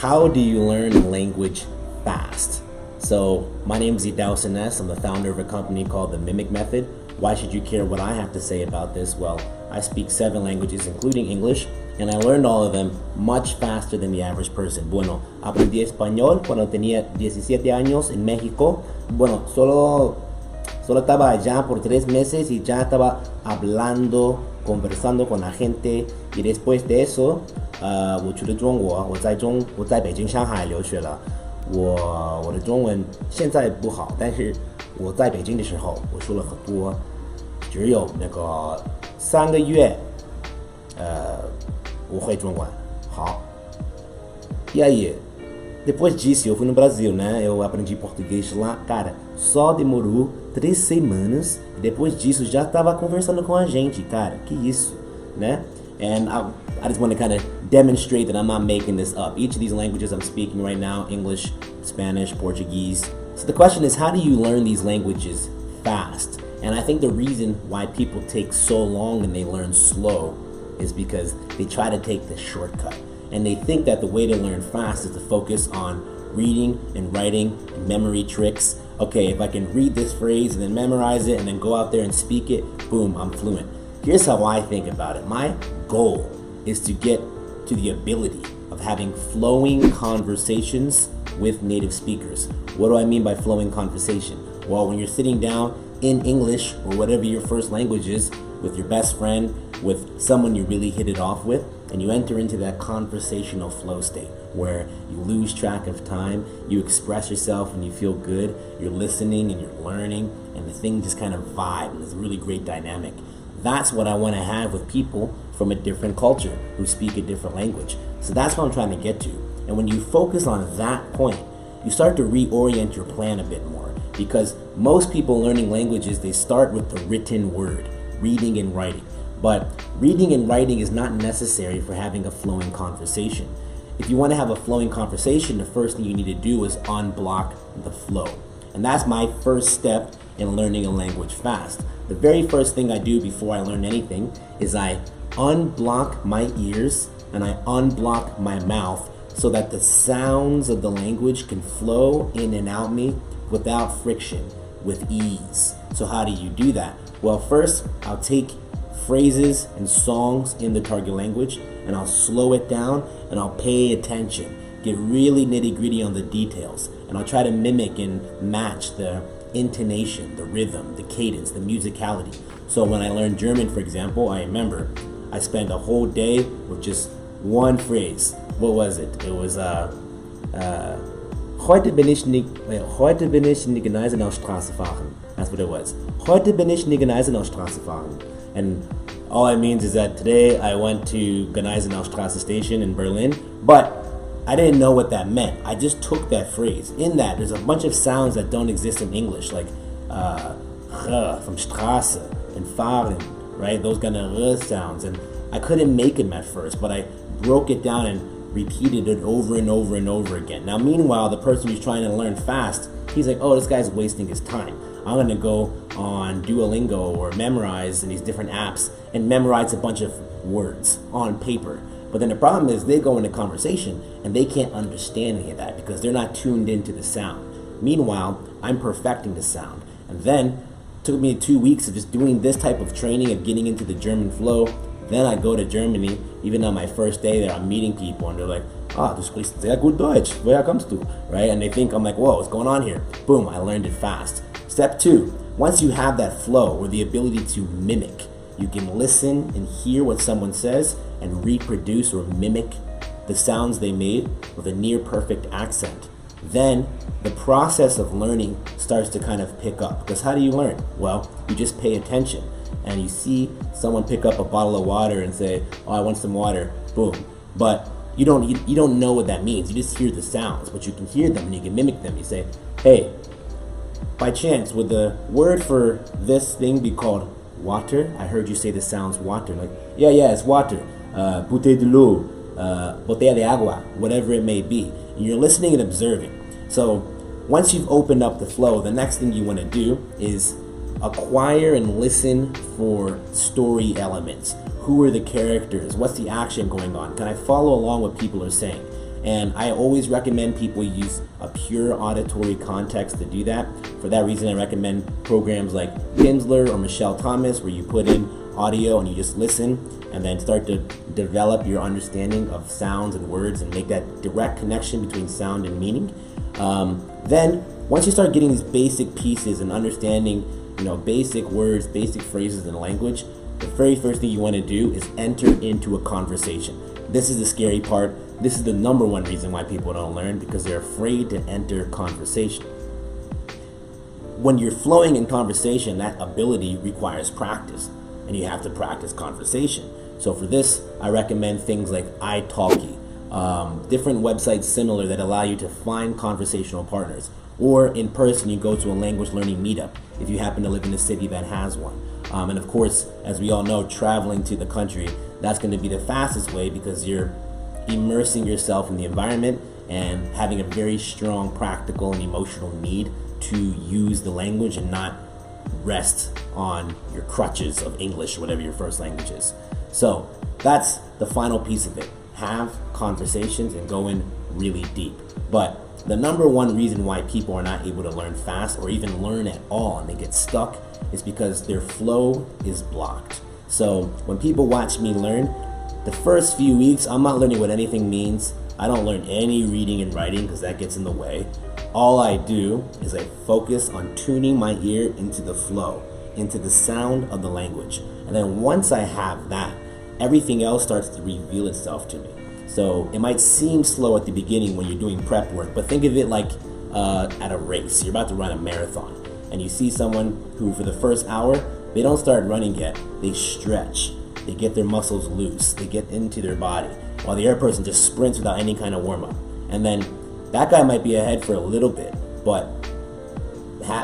How do you learn a language fast? So my name is Idahosa Ness. I'm the founder of a company called the Mimic Method. Why should you care what I have to say about this? Well, I speak 7 languages, including English, and I learned all of them much faster than the average person. Bueno, aprendí español cuando tenía 17 años en México. Bueno, solo estaba allá por 3 meses y ya estaba hablando, conversando con la gente. Y después de eso, 我去了中国，我在北京、上海留学了。我的中文现在不好，但是我在北京的时候，我说了很多。只有那个3个月，我会中文。好。E aí, depois disso, eu fui no Brasil, né? Eu aprendi português lá. Cara, só demorou 3 semanas. E depois disso, já estava conversando com a gente, cara. Que isso, né? And I just want to kind of demonstrate that I'm not making this up. Each of these languages I'm speaking right now, English, Spanish, Portuguese. So the question is, how do you learn these languages fast? And I think the reason why people take so long and they learn slow is because they try to take the shortcut. And they think that the way to learn fast is to focus on reading and writing and memory tricks. Okay, if I can read this phrase and then memorize it and then go out there and speak it, boom, I'm fluent. Here's how I think about it. My goal is to get to the ability of having flowing conversations with native speakers. What do I mean by flowing conversation? Well, when you're sitting down in English or whatever your first language is with your best friend, with someone you really hit it off with, and you enter into that conversational flow state where you lose track of time, you express yourself and you feel good, you're listening and you're learning, and the thing just kind of vibe, and there's a really great dynamic. That's what I want to have with people from a different culture who speak a different language. So that's what I'm trying to get to. And when you focus on that point, you start to reorient your plan a bit more, because most people learning languages, they start with the written word, reading and writing. But reading and writing is not necessary for having a flowing conversation. If you want to have a flowing conversation, the first thing you need to do is unblock the flow. And that's my first step in learning a language fast. The very first thing I do before I learn anything is I unblock my ears and I unblock my mouth so that the sounds of the language can flow in and out me without friction, with ease. So how do you do that? Well, first, I'll take phrases and songs in the target language and I'll slow it down and I'll pay attention, get really nitty-gritty on the details, and I'll try to mimic and match the intonation, the rhythm, the cadence, the musicality. So when I learned German, for example, I remember I spent a whole day with just one phrase. What was it? It was heute bin ich nicht Gneisenau Straße fahren. That's what it was. Heute bin ich nicht Gneisenau Straße fahren. And all it means is that today I went to Gneisenau Straße station in Berlin, but I didn't know what that meant. I just took that phrase. In that, there's a bunch of sounds that don't exist in English, like from Straße and fahren, right? Those kind of sounds. And I couldn't make them at first, but I broke it down and repeated it over and over and over again. Now, meanwhile, the person who's trying to learn fast, he's like, oh, this guy's wasting his time. I'm going to go on Duolingo or Memorize in these different apps and memorize a bunch of words on paper. But then the problem is they go into conversation and they can't understand any of that because they're not tuned into the sound. Meanwhile, I'm perfecting the sound. And then it took me 2 weeks of just doing this type of training of getting into the German flow. Then I go to Germany, even on my first day there, I'm meeting people and they're like, du sprichst sehr gut Deutsch, woher kommst du? Right? And they think I'm like, whoa, what's going on here? Boom, I learned it fast. Step 2, once you have that flow or the ability to mimic, you can listen and hear what someone says and reproduce or mimic the sounds they made with a near perfect accent. Then the process of learning starts to kind of pick up. Because how do you learn? Well, you just pay attention and you see someone pick up a bottle of water and say, oh, I want some water, boom. But you don't know what that means. You just hear the sounds, but you can hear them and you can mimic them. You say, hey, by chance, would the word for this thing be called water? I heard you say the sounds water. Like, yeah, it's water. Bouteille de l'eau, botella de agua, whatever it may be. And you're listening and observing. So once you've opened up the flow, the next thing you want to do is acquire and listen for story elements. Who are the characters? What's the action going on? Can I follow along what people are saying? And I always recommend people use a pure auditory context to do that. For that reason, I recommend programs like Kinsler or Michelle Thomas, where you put in audio and you just listen and then start to develop your understanding of sounds and words and make that direct connection between sound and meaning. Then once you start getting these basic pieces and understanding, basic words, basic phrases in language, the very first thing you want to do is enter into a conversation. This is the scary part. This is the number one reason why people don't learn, because they're afraid to enter conversation. When you're flowing in conversation, that ability requires practice, and you have to practice conversation. So for this, I recommend things like italki, different websites similar that allow you to find conversational partners. Or in person, you go to a language learning meetup if you happen to live in a city that has one. And of course, as we all know, traveling to the country, that's going to be the fastest way, because you're immersing yourself in the environment and having a very strong practical and emotional need to use the language and not rest on your crutches of English or whatever your first language is. So that's the final piece of it. Have conversations and go in really deep. But the number one reason why people are not able to learn fast or even learn at all and they get stuck is because their flow is blocked. So when people watch me learn, the first few weeks, I'm not learning what anything means. I don't learn any reading and writing because that gets in the way. All I do is I focus on tuning my ear into the flow, into the sound of the language. And then once I have that, everything else starts to reveal itself to me. So it might seem slow at the beginning when you're doing prep work, but think of it like at a race. You're about to run a marathon, and you see someone who for the first hour, they don't start running yet. They stretch. They get their muscles loose. They get into their body, while the other person just sprints without any kind of warm-up. And then that guy might be ahead for a little bit, but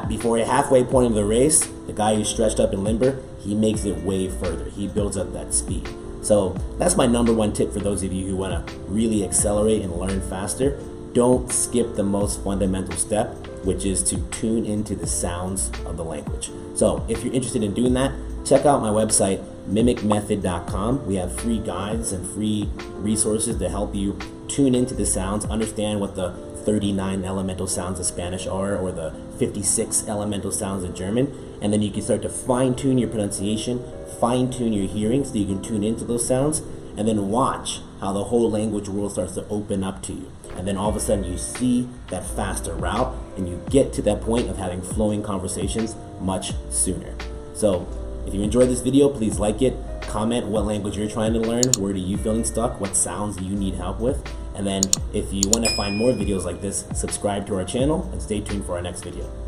before a halfway point of the race, the guy who's stretched up and limber, he makes it way further. He builds up that speed. So that's my number one tip for those of you who want to really accelerate and learn faster. Don't skip the most fundamental step, which is to tune into the sounds of the language. So if you're interested in doing that, check out my website, mimicmethod.com. We have free guides and free resources to help you tune into the sounds, understand what the 39 elemental sounds of Spanish are, or the 56 elemental sounds of German, and then you can start to fine-tune your pronunciation, fine-tune your hearing so you can tune into those sounds, and then watch how the whole language world starts to open up to you. And then all of a sudden you see that faster route, and you get to that point of having flowing conversations much sooner. So if you enjoyed this video, please like it, comment what language you're trying to learn, where are you feeling stuck, what sounds do you need help with, and then if you want to find more videos like this, subscribe to our channel and stay tuned for our next video.